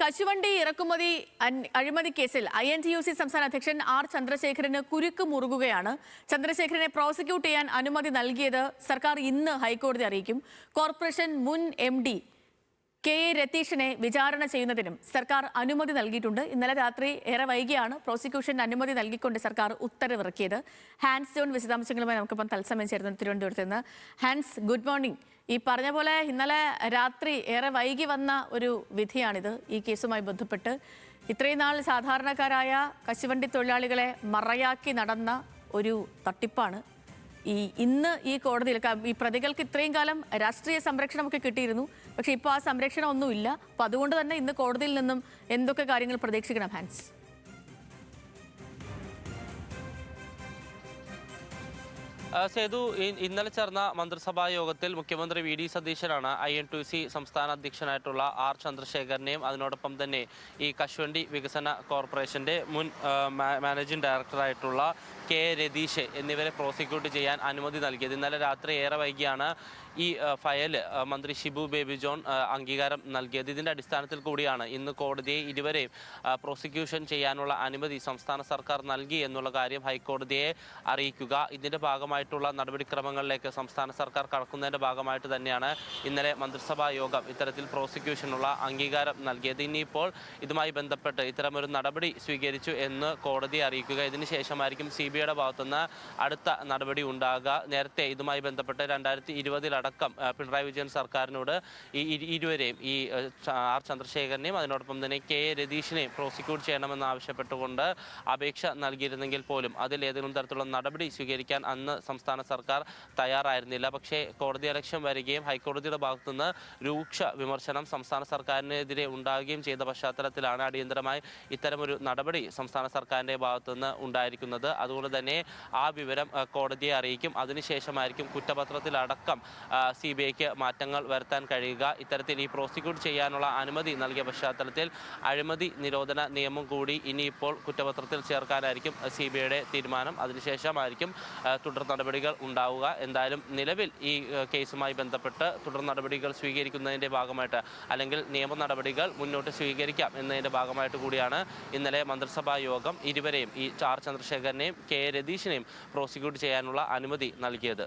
കശുവണ്ടി ഇറക്കുമതി അഴിമതി കേസിൽ INTUC സംസ്ഥാന അധ്യക്ഷൻ ആർ ചന്ദ്രശേഖരന് കുരുക്ക് മുറുകുകയാണ്. ചന്ദ്രശേഖരനെ പ്രോസിക്യൂട്ട് ചെയ്യാൻ അനുമതി നൽകിയത് സർക്കാർ ഇന്ന് ഹൈക്കോടതി അറിയിക്കും. കോർപ്പറേഷൻ മുൻ MD KA രതീഷിനെ വിചാരണ ചെയ്യുന്നതിനും സർക്കാർ അനുമതി നൽകിയിട്ടുണ്ട്. ഇന്നലെ രാത്രി ഏറെ വൈകിയാണ് പ്രോസിക്യൂഷൻ അനുമതി നൽകിക്കൊണ്ട് സർക്കാർ ഉത്തരവിറക്കിയത്. ഹാൻസ് ജോൺ വിശദാംശങ്ങളുമായി നമുക്കിപ്പം തത്സമയം ചേരുന്നു തിരുവനന്തപുരത്ത് നിന്ന്. ഹാൻസ്, ഗുഡ് മോർണിംഗ്. ഈ പറഞ്ഞ പോലെ ഇന്നലെ രാത്രി ഏറെ വൈകി വന്ന ഒരു വിധിയാണിത്. ഈ കേസുമായി ബന്ധപ്പെട്ട് ഇത്രയും നാൾ സാധാരണക്കാരായ കശുവണ്ടി തൊഴിലാളികളെ മറയാക്കി നടന്ന ഒരു തട്ടിപ്പാണ് ഇന്ന് ഈ കോടതിയിൽ. ഈ പ്രതികൾക്ക് ഇത്രയും കാലം രാഷ്ട്രീയ സംരക്ഷണമൊക്കെ കിട്ടിയിരുന്നു, പക്ഷെ ഇപ്പോൾ ആ സംരക്ഷണം ഒന്നുമില്ല. അപ്പം അതുകൊണ്ട് തന്നെ ഇന്ന് കോടതിയിൽ നിന്നും എന്തൊക്കെ കാര്യങ്ങൾ പ്രതീക്ഷിക്കണം ഹാൻസ്? സേതു, ഇന്നലെ ചേർന്ന മന്ത്രിസഭാ യോഗത്തിൽ മുഖ്യമന്ത്രി VD സതീശനാണ് INTUC സംസ്ഥാന അധ്യക്ഷനായിട്ടുള്ള ആർ ചന്ദ്രശേഖരനെയും അതിനോടൊപ്പം തന്നെ ഈ കശുവണ്ടി വികസന കോർപ്പറേഷന്റെ മുൻ മാനേജിംഗ് ഡയറക്ടറായിട്ടുള്ള KA രതീഷ് എന്നിവരെ പ്രോസിക്യൂട്ട് ചെയ്യാൻ അനുമതി നൽകിയത്. ഇന്നലെ രാത്രി ഏറെ വൈകിയാണ് ഈ ഫയൽ മന്ത്രി ഷിബു ബേബി ജോൺ അംഗീകാരം നൽകിയത്. ഇതിൻ്റെ അടിസ്ഥാനത്തിൽ കൂടിയാണ് ഇന്ന് കോടതിയെ ഇരുവരെയും പ്രോസിക്യൂഷൻ ചെയ്യാനുള്ള അനുമതി സംസ്ഥാന സർക്കാർ നൽകി എന്നുള്ള കാര്യം ഹൈക്കോടതിയെ അറിയിക്കുക. ഇതിൻ്റെ ഭാഗമായിട്ടുള്ള നടപടിക്രമങ്ങളിലേക്ക് സംസ്ഥാന സർക്കാർ കടക്കുന്നതിൻ്റെ ഭാഗമായിട്ട് തന്നെയാണ് ഇന്നലെ മന്ത്രിസഭാ യോഗം ഇത്തരത്തിൽ പ്രോസിക്യൂഷനുള്ള അംഗീകാരം നൽകിയത്. ഇനിയിപ്പോൾ ഇതുമായി ബന്ധപ്പെട്ട് ഇത്തരമൊരു നടപടി സ്വീകരിച്ചു എന്ന് കോടതിയെ അറിയിക്കുക. ഇതിന് ശേഷമായിരിക്കും CBIയുടെ ഭാഗത്തുനിന്ന് അടുത്ത നടപടി ഉണ്ടാകുക. നേരത്തെ ഇതുമായി ബന്ധപ്പെട്ട് 2020 പിണറായി വിജയൻ സർക്കാരിനോട് ഈ ഇരുവരെയും ഈ ആർ ചന്ദ്രശേഖരനെയും അതിനോടൊപ്പം തന്നെ KA രതീഷിനെയും പ്രോസിക്യൂട്ട് ചെയ്യണമെന്ന് ആവശ്യപ്പെട്ടുകൊണ്ട് അപേക്ഷ നൽകിയിരുന്നെങ്കിൽ പോലും അതിൽ ഏതെങ്കിലും തരത്തിലുള്ള നടപടി സ്വീകരിക്കാൻ അന്ന് സംസ്ഥാന സർക്കാർ തയ്യാറായിരുന്നില്ല. പക്ഷേ കോടതി അലക്ഷ്യം വരികയും ഹൈക്കോടതിയുടെ ഭാഗത്തുനിന്ന് രൂക്ഷ വിമർശനം സംസ്ഥാന സർക്കാരിനെതിരെ ഉണ്ടാകുകയും ചെയ്ത പശ്ചാത്തലത്തിലാണ് അടിയന്തരമായി ഇത്തരമൊരു നടപടി സംസ്ഥാന സർക്കാരിൻ്റെ ഭാഗത്തുനിന്ന് ഉണ്ടായിരിക്കുന്നത്. അതുകൊണ്ട് തന്നെ ആ വിവരം കോടതിയെ അറിയിക്കും. അതിനുശേഷമായിരിക്കും കുറ്റപത്രത്തിലടക്കം CBIക്ക് മാറ്റങ്ങൾ വരുത്താൻ കഴിയുക. ഇത്തരത്തിൽ ഈ പ്രോസിക്യൂട്ട് ചെയ്യാനുള്ള അനുമതി നൽകിയ പശ്ചാത്തലത്തിൽ അഴിമതി നിരോധന നിയമം കൂടി ഇനിയിപ്പോൾ കുറ്റപത്രത്തിൽ ചേർക്കാനായിരിക്കും CBIയുടെ തീരുമാനം. അതിനുശേഷമായിരിക്കും തുടർ നടപടികൾ ഉണ്ടാവുക. എന്തായാലും നിലവിൽ ഈ കേസുമായി ബന്ധപ്പെട്ട് തുടർ നടപടികൾ സ്വീകരിക്കുന്നതിൻ്റെ ഭാഗമായിട്ട് അല്ലെങ്കിൽ നിയമ നടപടികൾ മുന്നോട്ട് സ്വീകരിക്കാം എന്നതിൻ്റെ ഭാഗമായിട്ട് കൂടിയാണ് ഇന്നലെ മന്ത്രിസഭാ യോഗം ഇരുവരെയും ഈ ആർ ചന്ദ്രശേഖരനെയും KA രതീഷിനെയും പ്രോസിക്യൂട്ട് ചെയ്യാനുള്ള അനുമതി നൽകിയത്.